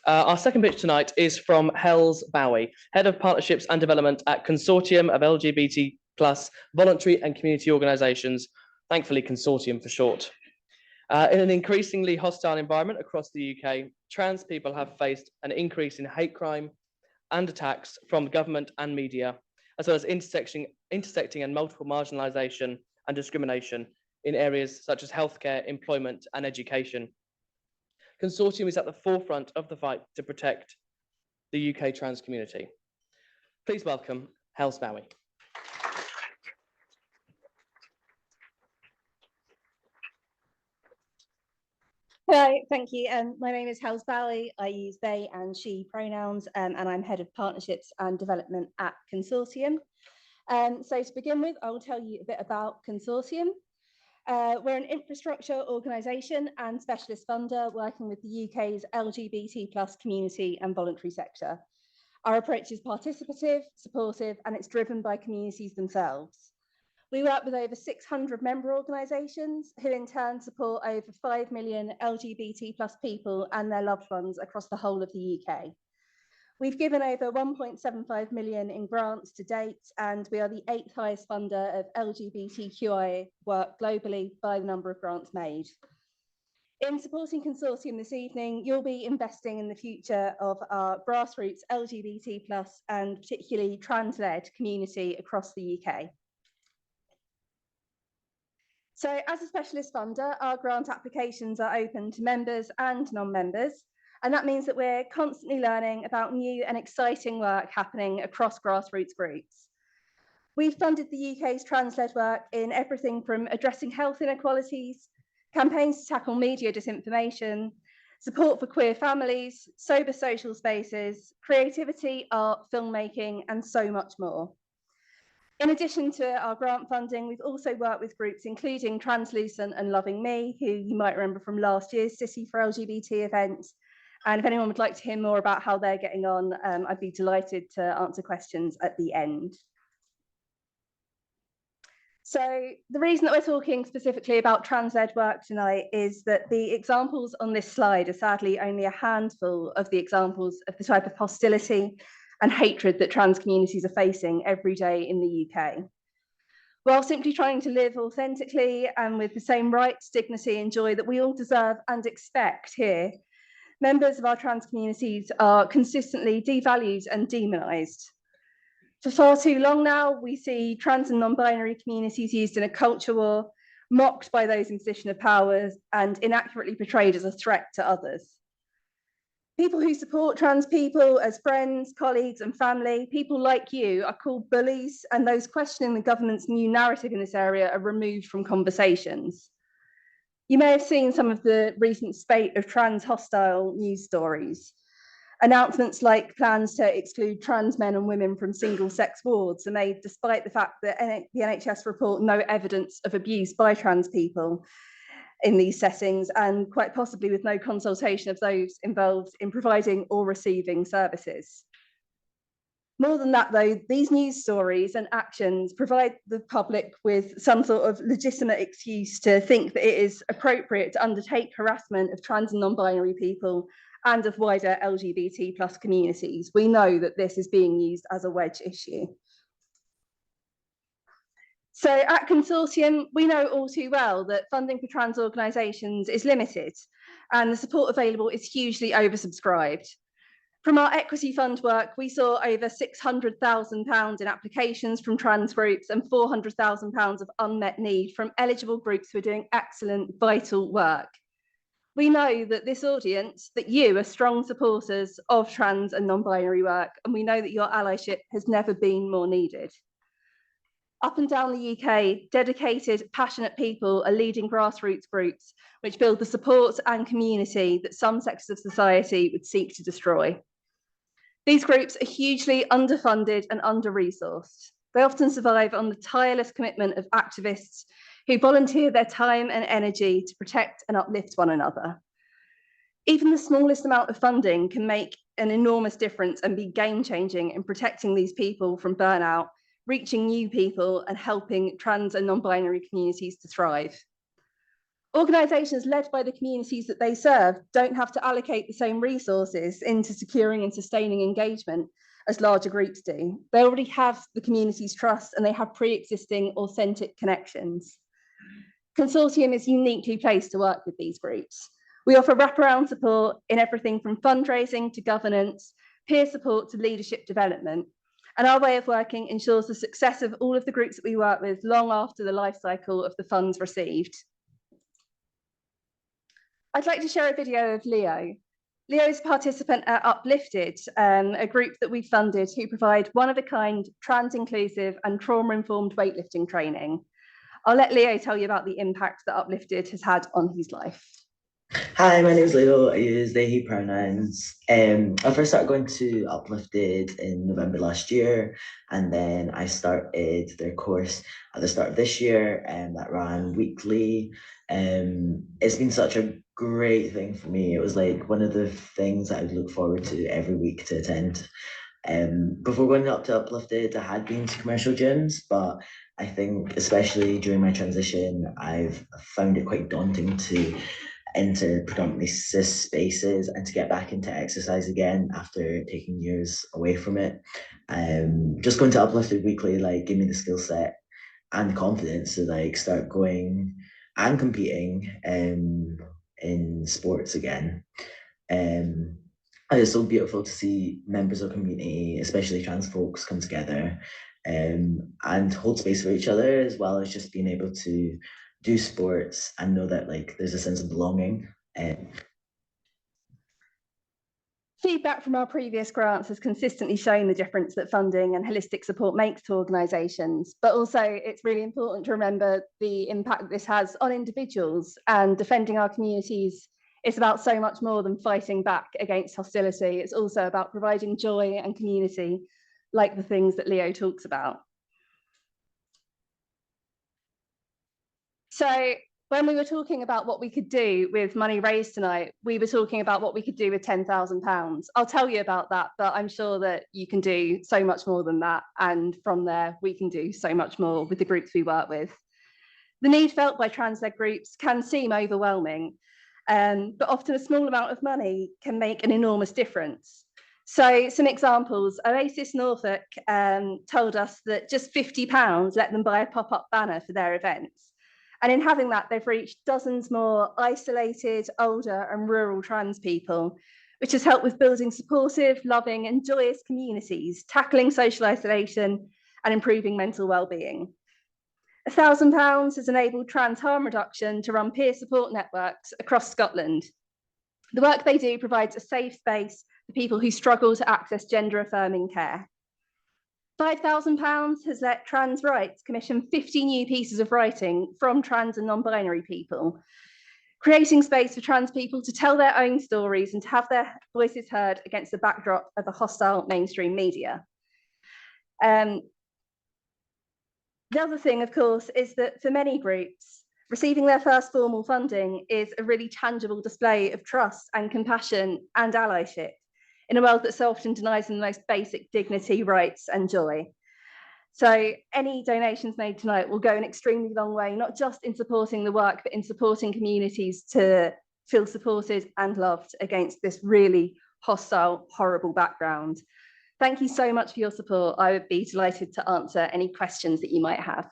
Our second pitch tonight is from Hels Bowie, Head of Partnerships and Development at Consortium of LGBT plus voluntary and community organisations, thankfully Consortium for short. In an increasingly hostile environment across the UK, trans people have faced an increase in hate crime and attacks from government and media, as well as intersecting and multiple marginalisation and discrimination in areas such as healthcare, employment and education. Consortium is at the forefront of the fight to protect the UK trans community. Please welcome Hels Bowie. Hello, thank you. My name is Hels Bowie. I use they and she pronouns, and I'm Head of Partnerships and Development at Consortium. So to begin with, I will tell you a bit about Consortium. We're an infrastructure organisation and specialist funder working with the UK's LGBT plus community and voluntary sector. Our approach is participative, supportive, and it's driven by communities themselves. We work with over 600 member organisations who in turn support over 5 million LGBT plus people and their loved ones across the whole of the UK. We've given over 1.75 million in grants to date, and we are the 8th highest funder of LGBTQI work globally by the number of grants made. In supporting Consortium this evening, you'll be investing in the future of our grassroots LGBT plus and particularly trans-led community across the UK. So as a specialist funder, our grant applications are open to members and non-members, and that means that we're constantly learning about new and exciting work happening across grassroots groups. We've funded the UK's trans-led work in everything from addressing health inequalities, campaigns to tackle media disinformation, support for queer families, sober social spaces, creativity, art, filmmaking, and so much more. In addition to our grant funding, we've also worked with groups including Translucent and Loving Me, who you might remember from last year's City for LGBT event. And if anyone would like to hear more about how they're getting on, I'd be delighted to answer questions at the end. So the reason that we're talking specifically about trans-led work tonight is that the examples on this slide are sadly only a handful of the examples of the type of hostility and hatred that trans communities are facing every day in the UK. While simply trying to live authentically and with the same rights, dignity and joy that we all deserve and expect here, members of our trans communities are consistently devalued and demonised. For far too long now, we see trans and non-binary communities used in a culture war, mocked by those in position of power and inaccurately portrayed as a threat to others. People who support trans people as friends, colleagues and family, people like you, are called bullies, and those questioning the government's new narrative in this area are removed from conversations. You may have seen some of the recent spate of trans hostile news stories. Announcements like plans to exclude trans men and women from single-sex wards are made despite the fact that the NHS report no evidence of abuse by trans people in these settings, and quite possibly with no consultation of those involved in providing or receiving services. More than that, though, these news stories and actions provide the public with some sort of legitimate excuse to think that it is appropriate to undertake harassment of trans and non-binary people and of wider LGBT plus communities. We know that this is being used as a wedge issue. So at Consortium, we know all too well that funding for trans organisations is limited and the support available is hugely oversubscribed. From our equity fund work, we saw over £600,000 in applications from trans groups and £400,000 of unmet need from eligible groups who are doing excellent, vital work. We know that this audience, that you are strong supporters of trans and non-binary work, and we know that your allyship has never been more needed. Up and down the UK, dedicated, passionate people are leading grassroots groups which build the support and community that some sectors of society would seek to destroy. These groups are hugely underfunded and under-resourced. They often survive on the tireless commitment of activists who volunteer their time and energy to protect and uplift one another. Even the smallest amount of funding can make an enormous difference and be game-changing in protecting these people from burnout, reaching new people and helping trans and non-binary communities to thrive. Organisations led by the communities that they serve don't have to allocate the same resources into securing and sustaining engagement as larger groups do. They already have the community's trust and they have pre-existing authentic connections. Consortium is uniquely placed to work with these groups. We offer wraparound support in everything from fundraising to governance, peer support to leadership development. And our way of working ensures the success of all of the groups that we work with long after the life cycle of the funds received. I'd like to share a video of Leo. Leo is a participant at Uplifted, a group that we funded who provide one-of-a-kind, trans-inclusive and trauma-informed weightlifting training. I'll let Leo tell you about the impact that Uplifted has had on his life. Hi, my name is Leo. I use they, he pronouns. I first started going to Uplifted in November last year, and then I started their course at the start of this year, and that ran weekly. It's been such a great thing for me. It was like one of the things that I would look forward to every week to attend. Before going up to Uplifted, I had been to commercial gyms, but I think especially during my transition, I've found it quite daunting to enter predominantly cis spaces and to get back into exercise again after taking years away from it. Just going to Uplifted weekly like gave me the skill set and confidence to like start going and competing in sports again. It's so beautiful to see members of the community, especially trans folks, come together and hold space for each other, as well as just being able to do sports and know that like there's a sense of belonging. Feedback from our previous grants has consistently shown the difference that funding and holistic support makes to organisations, but also it's really important to remember the impact that this has on individuals, and defending our communities is about so much more than fighting back against hostility. It's also about providing joy and community, like the things that Leo talks about. So when we were talking about what we could do with money raised tonight, we were talking about what we could do with £10,000. I'll tell you about that, but I'm sure that you can do so much more than that. And from there, we can do so much more with the groups we work with. The need felt by trans-led groups can seem overwhelming, but often a small amount of money can make an enormous difference. So some examples: Oasis Norfolk told us that just £50 let them buy a pop-up banner for their events. And in having that, they've reached dozens more isolated, older and rural trans people, which has helped with building supportive, loving and joyous communities, tackling social isolation and improving mental well-being. £1,000 has enabled trans harm reduction to run peer support networks across Scotland. The work they do provides a safe space for people who struggle to access gender-affirming care. £5,000 has let Trans Rights commission 50 new pieces of writing from trans and non-binary people, creating space for trans people to tell their own stories and to have their voices heard against the backdrop of a hostile mainstream media. The other thing, of course, is that for many groups, receiving their first formal funding is a really tangible display of trust and compassion and allyship in a world that so often denies them the most basic dignity, rights and joy. So any donations made tonight will go an extremely long way, not just in supporting the work, but in supporting communities to feel supported and loved against this really hostile, horrible background. Thank you so much for your support. I would be delighted to answer any questions that you might have.